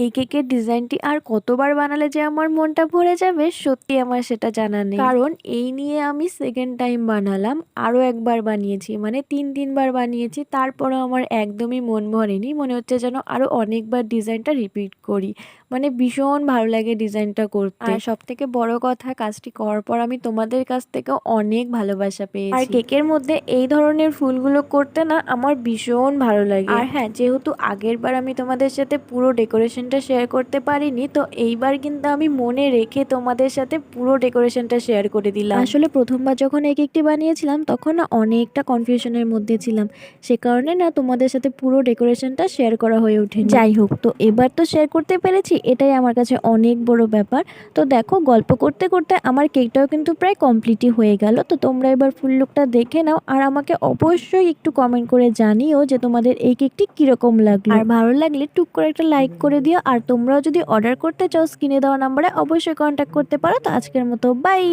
এই কেকের ডিজাইনটি আর কতবার বানালে যে আমার মনটা ভরে যাবে সত্যি আমার সেটা জানা নেই, কারণ এই নিয়ে আমি সেকেন্ড টাইম বানালাম। আরও একবার বানিয়েছি, মানে তিনবার বানিয়েছি, তারপরও আমার একদমই মন ভরেনি। মনে হচ্ছে যেন আরও অনেকবার ডিজাইনটা রিপিট করি। মানে ভীষণ ভালো লাগে ডিজাইনটা করতে। আর সব থেকে বড় কথা, কাজটি করার পর আমি তোমাদের কাছ থেকেও অনেক ভালোবাসা পেয়েছি। আর কেকের মধ্যে এই ধরনের ফুলগুলো করতে না আমার ভীষণ ভালো লাগে। আর হ্যাঁ, যেহেতু আগের বার আমি তোমাদের সাথে পুরো ডেকোরেশনটা শেয়ার করতে পারিনি, তো এইবার কিন্তু আমি মনে রেখে তোমাদের সাথে পুরো ডেকোরেশনটা শেয়ার করে দিলাম। আসলে প্রথমবার যখন এই কেকটি বানিয়েছিলাম তখন না অনেকটা কনফিউশনের মধ্যে ছিলাম, সে কারণে না তোমাদের সাথে পুরো ডেকোরেশনটা শেয়ার করা হয়ে ওঠেনি। যাই হোক, তো এবার তো শেয়ার করতে পেরেছি, এটাই আমার কাছে অনেক বড় ব্যাপার। তো দেখো, গল্প করতে করতে আমার কেকটাও কিন্তু প্রায় কমপ্লিটই হয়ে গেল। তো তোমরা এবার ফুল লুকটা দেখে নাও, আর আমাকে অবশ্যই একটু কমেন্ট করে জানিও যে তোমাদের এই কেকটি কিরকম লাগলো। আর ভালো লাগলে টুক করে একটা লাইক করে দিও। আর তোমরাও যদি অর্ডার করতে চাও, স্ক্রিনে দেওয়া নাম্বারে অবশ্যই কন্ট্যাক্ট করতে পারো। তো আজকের মতো বাই।